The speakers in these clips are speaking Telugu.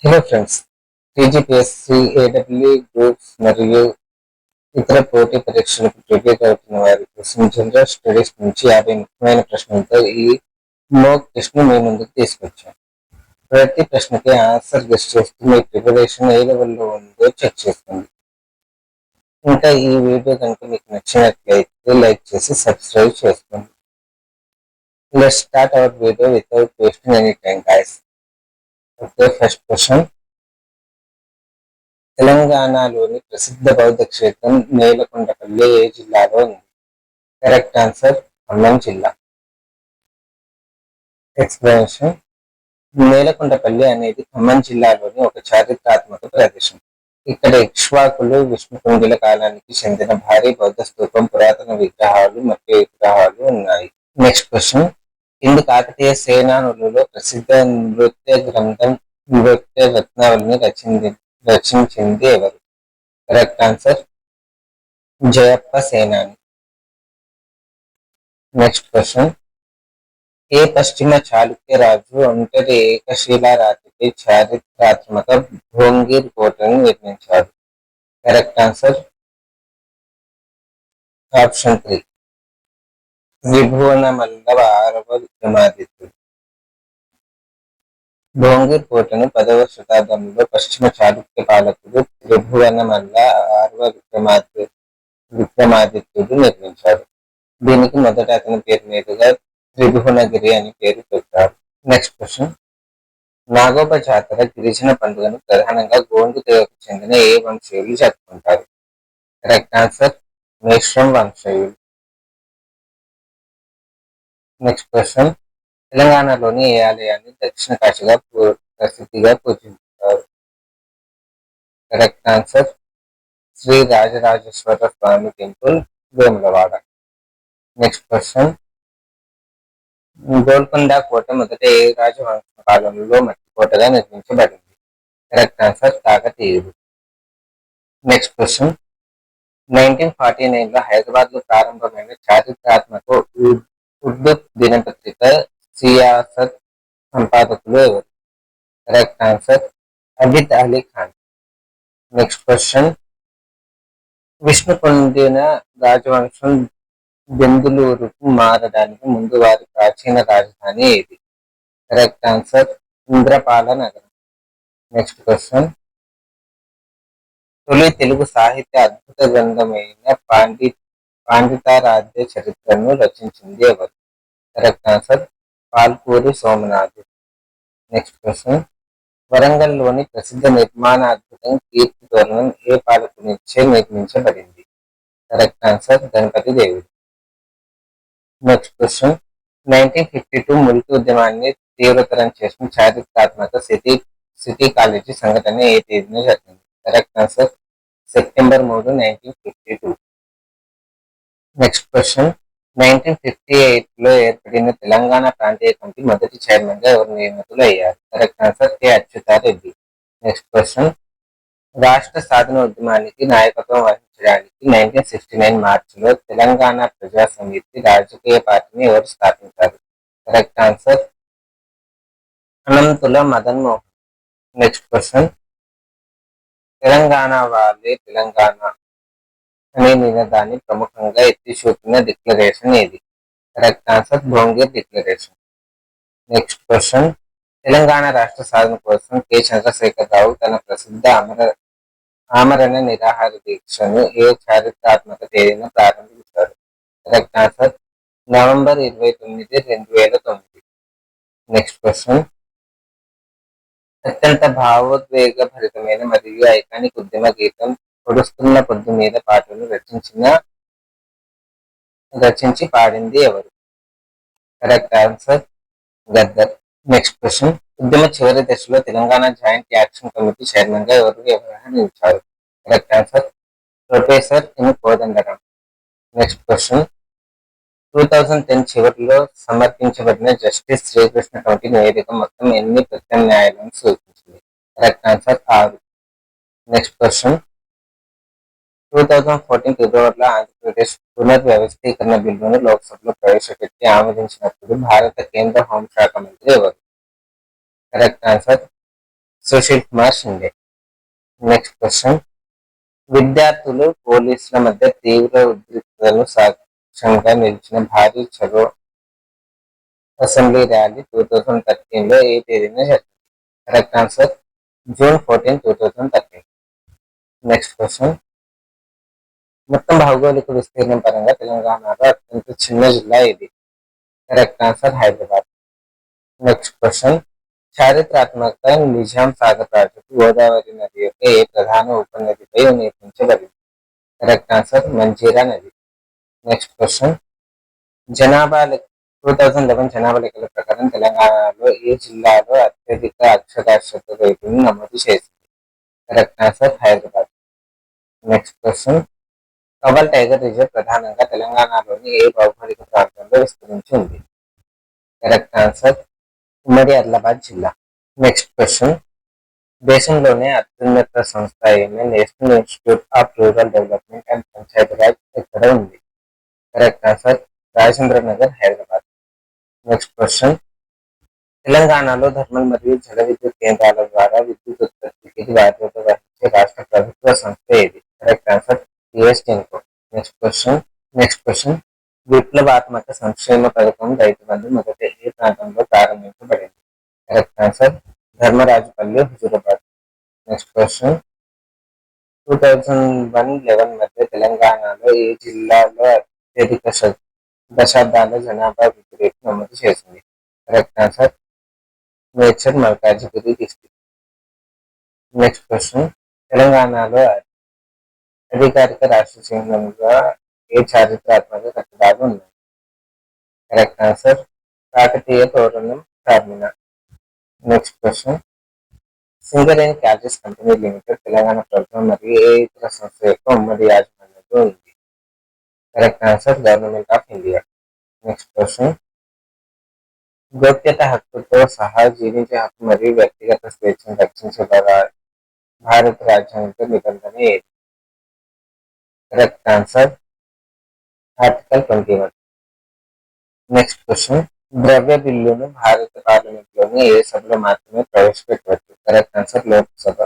హలో ఫ్రెండ్స్, టీజీపీఎస్సీ, ఏడబ్ల్యూ గ్రూప్స్ మరియు ఇతర పోటీ పరీక్షలకు ప్రిపేర్ అవుతున్న వారి కోసం జనరల్ స్టడీస్ నుంచి 50 ముఖ్యమైన ప్రశ్నలతో ఈ మోక్ టెస్ట్ ను మీ ముందుకు తీసుకొచ్చాం. ప్రతి ప్రశ్నకి ఆన్సర్ గెస్ చేస్తూ మీ ప్రిపరేషన్ ఏ లెవెల్లో ఉందో చెక్ చేసుకోండి. ఇంకా ఈ వీడియో కనుక మీకు నచ్చినట్లయితే లైక్ చేసి సబ్స్క్రైబ్ చేసుకోండి. Let's start our video without wasting any time guys. Okay, first question. తెలంగాణలోని ప్రసిద్ధ బౌద్ధ క్షేత్రం నేలకొండపల్లి ఏ జిల్లాలో ఉంది? కరెక్ట్ ఆన్సర్ ఖమ్మం జిల్లా. ఎక్స్ప్లెనేషన్. నేలకొండపల్లి అనేది ఖమ్మం జిల్లాలోని ఒక చారిత్రాత్మక ప్రదేశం. ఇక్కడ ఇక్ష్వాకులు, విష్ణుకుండిల కాలానికి చెందిన భారీ బౌద్ధ స్తూపం, పురాతన విగ్రహాలు మరియు విగ్రహాలు ఉన్నాయి. Next question. కింది కాకతీయ సేనానులలో ప్రసిద్ధ నృత్య గ్రంథం నృత్య రత్నావళిని రచించింది ఎవరు? Correct answer Jayappa Senani. Next question. ఏ పశ్చిమ చాళుక్య రాజు ఒంటరి ఏకశిలా రాతిపై చారిత్రాత్మక భోంగిర్ కోటను నిర్మించాడు? కరెక్ట్ ఆన్సర్ ఆప్షన్ 3 త్రిభువనమల్ల 6వ విక్రమాదిత్యుడు. భోంగిర్ కోటను 10వ శతాబ్దంలో పశ్చిమ చాళుక్య పాలకుడు త్రిభువనమల్ల 6వ విక్రమాదిత్యుడు నిర్మించాడు. దీనికి మొదట అతని పేరు మీదుగా త్రిభువనగిరి అని పేరు పెట్టారు. Next question. నాగోబ జాతర గిరిజన పండుగను ప్రధానంగా గోండు తెగకు చెందిన ఏ వంశీయులు జరుపుకుంటారు? కరెక్ట్ ఆన్సర్ మేశ్రం వంశీయులు. Next question. తెలంగాణలోని ఏ ఆలయాన్ని దక్షిణ కాశీగా ప్రసిద్ధిగా పూజించారు? Correct answer Shri Rajarajeshwara Swami temple, Vemulawada. Next question. Golconda కోట మొదట ఏ రాజవంశ కాలంలో మట్టి కోటగా నిర్మించబడింది? కరెక్ట్ ఆన్సర్ కాకతీయులు. Next question. 1949లో హైదరాబాద్ లో ప్రారంభమైన చారిత్రాత్మక ఉర్దూ దినపత్రిక సియాసత్ సంపాదకులు ఎవరు? Correct answer Abid Ali Khan. Next question. Vishnukundina రాజవంశం బెందులూరుకు మారడానికి ముందు వారి ప్రాచీన రాజధాని ఏది? Correct answer Indrapala Nagaram. Next question. తొలి తెలుగు సాహిత్య అద్భుత గ్రంథమైన పాండితారాధ్య చరిత్రను రచించింది ఎవరు? Correct answer Palkuri Somanath. Next question. వరంగల్లోని ప్రసిద్ధ నిర్మాణాద్భుతం కీర్తి తోరణం ఏ పాలకునిచే నిర్మించబడింది? కరెక్ట్ ఆన్సర్ గణపతి దేవుడు. Next question. 1952 ముల్కీ ఉద్యమాన్ని తీవ్రతరం చేసిన చారిత్రాత్మక సిటీ కాలేజీ సంఘటన ఏ తేదీన జరిగింది? Correct answer September 3, 1952. Next question. 1958లో ఏర్పడిన తెలంగాణ ప్రాంతీయ కమిటీ మొదటి చైర్మన్ గా ఎవరు నియమితులు అయ్యారు? Correct answer K Achyuta Reddy. Next question. రాష్ట్ర సాధన ఉద్యమానికి నాయకత్వం వహించడానికి 1969 మార్చిలో తెలంగాణ ప్రజా సమితి రాజకీయ పార్టీని ఎవరు స్థాపించారు? Correct answer Anantula Madan Mohan. Next question. Telangana వాళ్ళే తెలంగాణ అనే నినాదాన్ని ప్రముఖంగా ఎత్తి చూపిన డిక్లరేషన్ ఏది? Correct answer Bhongir declaration. Next question. Telangana రాష్ట్ర సాధన కోసం కె చంద్రశేఖరరావు తన ప్రసిద్ధ ఆమరణ నిరాహార దీక్షను ఏ చారిత్రాత్మక తేదీన ప్రారంభించారు? Correct answer November 29, 2009. Next question. అత్యంత భావోద్వేగ భరితమైన మరియు ఐకానిక్ ఉద్యమ గీతం పొడుస్తున్న పొద్దు మీద పాటను రచించి పాడింది ఎవరు? Correct answer Gaddar. Next question. ఉద్యమ చివరి దశలో Telangana joint action committee chairman గా ఎవరు వ్యవహరించారు? Correct answer professor N Kodandaram. Next question. 2010 చివరిలో సమర్పించబడిన జస్టిస్ శ్రీకృష్ణ కమిటీ నివేదిక మొత్తం ఎన్ని ప్రత్యామ్నాయాలను సూచించింది? Correct answer 6. Next question. 2014 ఫిబ్రవరిలో ఆంధ్రప్రదేశ్ పునర్వ్యవస్థీకరణ బిల్లును లోక్సభలో ప్రవేశపెట్టి ఆమోదించినప్పుడు భారత కేంద్ర హోంశాఖ మంత్రి ఎవరు? Correct answer Sushil Kumar Shinde. Next question, విద్యార్థులు పోలీసుల మధ్య తీవ్ర ఉద్రిక్తతలు సాక్ష్యంగా నిలిచిన భారీ చలో అసెంబ్లీ ర్యాలీ 2013లో ఏ తేదీన జరిగింది? Correct answer June 14, 2013. Next question, మొత్తం భౌగోళిక విస్తీర్ణం పరంగా తెలంగాణలో అత్యంత చిన్న జిల్లా ఇది? Correct answer Hyderabad. Next question, చారిత్రాత్మక నిజాం సాగర్ ప్రాజెక్టు గోదావరి నది యొక్క ఏ ప్రధాన ఉపనదిపై నిర్మించబడింది? కరెక్ట్ ఆన్సర్ మంజీరా నది. నెక్స్ట్ క్వశ్చన్, జనాభా 2011 జనాభా లెక్కల ప్రకారం తెలంగాణలో ఏ జిల్లాలో అత్యధిక అక్షరాస్యత రేటును నమోదు చేసింది? Correct answer Hyderabad. Next question, Kawal tiger reserve ప్రధానంగా తెలంగాణలోని ఏ భౌగోళిక ప్రాంతంలో విస్తరించి ఉంది? కరెక్ట్ ఆన్సర్ ఉమ్మడి ఆదిలాబాద్ జిల్లా. నెక్స్ట్ క్వశ్చన్, దేశంలోనే అత్యున్నత సంస్థ అయిన national institute of rural development and Panchayati Raj ఎక్కడ ఉంది? Correct answer Rajendra Nagar, Hyderabad. Next question, తెలంగాణలో థర్మల్ మరియు జల విద్యుత్ కేంద్రాల ద్వారా విద్యుత్ ఉత్పత్తికి బాధ్యత వహించే రాష్ట్ర ప్రభుత్వ సంస్థ ఏది? Correct answer TSGENCO. Next question, విప్లవాత్మక సంక్షేమ పథకం రైతు బంధు మొదట ఏ ప్రాంతంలో ప్రారంభించబడింది? Correct answer Dharmarajupalli, Huzurabad. Next question, 2001-11 మధ్య తెలంగాణలో ఏ జిల్లాలో అత్యధిక దశాబ్దాల జనాభా వృద్ధి రేటు నమోదు చేసింది? Correct answer Medchal, Malkajgiri district. Next question, తెలంగాణలో అధికారిక రాష్ట్ర చిహ్నంగా ఏ చారిత్రాత్మక కట్టడాలు ఉన్నాయి? కరెక్ట్ ఆన్సర్ కాకతీయ తోరణం, Charminar. Next question, Singareni calories company limited Telangana ప్రభుత్వం మరియు ఏ ఇతర సంస్థ యొక్క ఉమ్మడి యాజమాన్యంలో ఉంది? Correct answer government of India. Next question, గోప్యత హక్కుతో సహా జీవించే హక్కు మరియు వ్యక్తిగత స్వేచ్ఛను రక్షించే భారత రాజ్యాంగ నిబంధన ఏది? Correct answer article 21. Next question, ద్రవ్య బిల్లును భారత పార్లమెంట్లోని ఏ సభలో మాత్రమే ప్రవేశపెట్టవచ్చు? Correct answer Lok Sabha.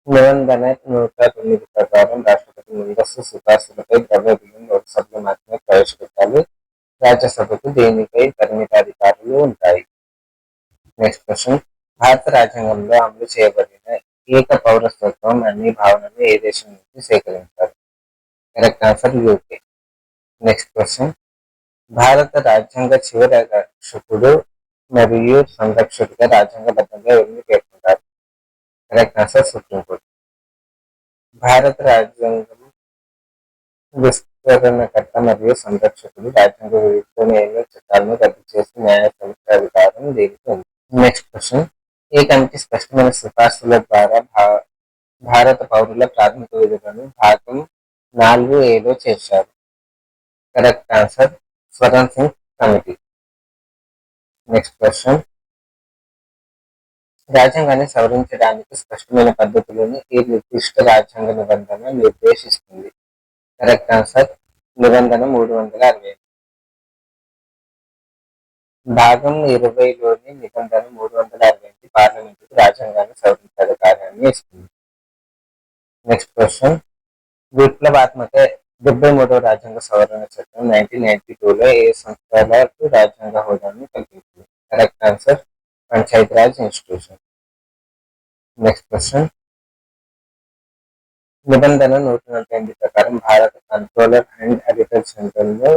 నిబంధన 109 ప్రకారం రాష్ట్రపతి ముందస్తు సిఫార్సులపై ద్రవ్య బిల్లును లోక్సభలో మాత్రమే ప్రవేశపెట్టాలి. రాజ్యసభకు దీనిపై పరిమితాధికారాలు ఉంటాయి. నెక్స్ట్ క్వశ్చన్, భారత రాజ్యాంగంలో అమలు చేయబడిన ఏక పౌరసత్వం అన్ని భావనలు ఏ దేశం నుంచి సేకరించారు? Correct answer UK. Next question, భారత రాజ్యాంగ చివరి రక్షకుడు మరియు సంరక్షకుడిగా రాజ్యాంగబద్ధంగా ఎవరిని పేర్కొంటారు? Correct answer supreme court. భారత రాజ్యాంగం విస్తరణకర్త మరియు సంరక్షకుడు రాజ్యాంగ విరుద్ధమైన చట్టాలను రద్దు చేసి న్యాయ సమీక్ష అధికారం దీనికి ఉంది. నెక్స్ట్ క్వశ్చన్, ఈ కమిటీ స్పష్టమైన సిఫార్సుల ద్వారా భారత పౌరుల ప్రాథమిక విధులను భాగం 4A చేర్చారు? Correct answer Swaran Singh committee. Next question, రాజ్యాంగాన్ని సవరించడానికి స్పష్టమైన పద్ధతులను ఈ నిర్దిష్ట రాజ్యాంగ నిబంధన నిర్దేశిస్తుంది? కరెక్ట్ ఆన్సర్ నిబంధన 360. భాగం 20లోని నిబంధన 360 పార్లమెంటుకు రాజ్యాంగాన్ని సవరించే అధికారాన్ని ఇస్తుంది. నెక్స్ట్ క్వశ్చన్, విప్లవాత్మక 73వ రాజ్యాంగ సవరణ చట్టం 1992లో ఏ సంస్థలకు రాజ్యాంగ హోదాను కల్పించింది? Correct answer Panchayati Raj institution. Next question, నిబంధన 148 ప్రకారం భారత కంట్రోలర్ అండ్ ఆడిటర్ జనరల్ను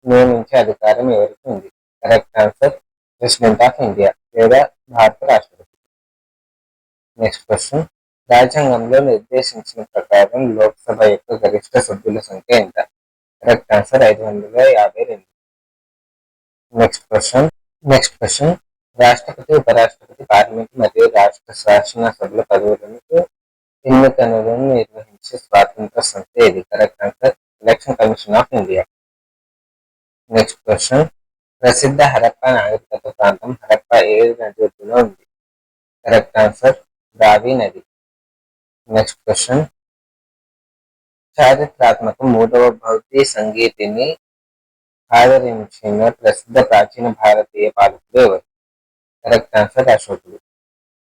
నియమించే అధికారం ఎవరికి ఉంది? Correct answer president of India లేదా భారత రాష్ట్రపతి. నెక్స్ట్ క్వశ్చన్, రాజ్యాంగంలో నిర్దేశించిన ప్రకారం లోక్సభ యొక్క గరిష్ట సభ్యుల సంఖ్య ఎంత? Correct answer 552. నెక్స్ట్ క్వశ్చన్, రాష్ట్రపతి, ఉపరాష్ట్రపతి, పార్లమెంట్ మరియు రాష్ట్ర శాసనసభల పదవులకు ఎన్నికలను నిర్వహించే స్వతంత్ర సంస్థ ఏది? Correct answer election commission of India. Next question, ప్రసిద్ధ హరప్పా నాగరికత ప్రాంతం హరప్పా ఏ నది ఒడ్డున ఉంది? కరెక్ట్ ఆన్సర్ రావి నది. నెక్స్ట్ క్వశ్చన్, చారిత్రాత్మక మూడవ బౌద్ధ సంగీతిని ఆదరించిన ప్రసిద్ధ ప్రాచీన భారతీయ పాలకుడు ఎవరు? కరెక్ట్ ఆన్సర్ అశోకుడు.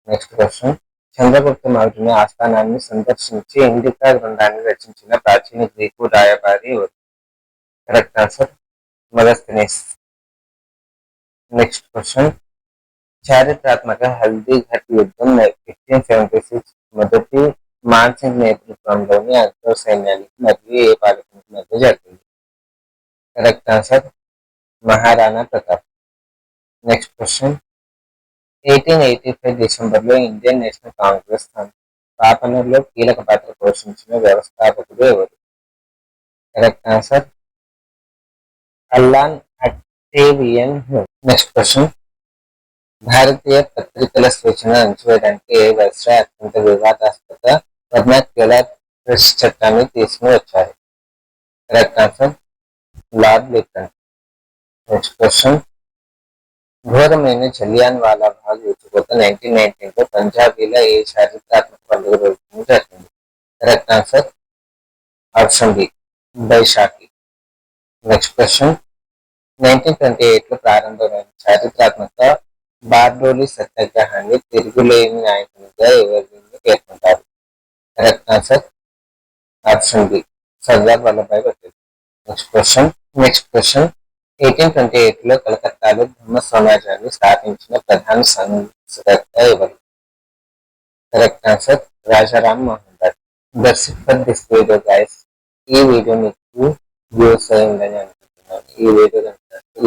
నెక్స్ట్ క్వశ్చన్, చంద్రగుప్త మౌర్యుని ఆస్థానాన్ని సందర్శించి ఇండికా గ్రంథాన్ని రచించిన ప్రాచీన గ్రీకు రాయబారి ఎవరు? Correct answer Megasthenes. Next question, చారిత్రాత్మక హల్దీ ఘట్ యుద్ధం 1576 మొదటి మాన్సింగ్ నేతృత్వంలోని అక్బర్ సైన్యానికి మరియు ఏ పాలకునికి మధ్య జరిగింది? Correct answer Maharana Pratap. Next question, 1885 డిసెంబర్లో ఇండియన్ నేషనల్ కాంగ్రెస్ స్థాపనలో కీలక పాత్ర పోషించిన వ్యవస్థాపకుడు ఎవరు? Correct answer Allan Octavian Hume. Next question, భారతీయ పత్రికల స్వేచ్ఛను అణచివేయడానికి ఏ వైస్రాయ్ అత్యంత వివాదాస్పద వర్నాక్యులర్ ప్రెస్ చట్టాన్ని తీసుకుని వచ్చారు? Correct answer lord Lytton. Next question, ఘోరమైన జలియాన్ వాలా బాగ్ యుద్ధకోత 1919లో పంజాబీల ఏ చారిత్రాత్మక పండుగ రోజున జరిగింది? Correct answer option B Baisakhi. Next question, 1928లో ప్రారంభమైన చారిత్రాత్మక బార్డోలి సత్యాగ్రహాన్ని తిరుగులేని నాయకునిగా ఎవరిని పేర్కొంటారు? Correct answer option B Sardar Vallabhbhai Patel. Next question, 1828లో కలకత్తాలో బ్రహ్మ సమాజాన్ని స్థాపించిన ప్రధాన సంస్కర్త ఎవరు? Correct answer Rajaram Mohan Roy. That's it for this video guys. ఈ వీడియో మీకు యూస్ అయిందని అనుకుంటున్నాను. ఈ వీడియో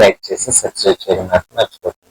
లైక్ చేసి సబ్స్క్రైబ్ చేయడం నాకు మర్చిపోతుంది.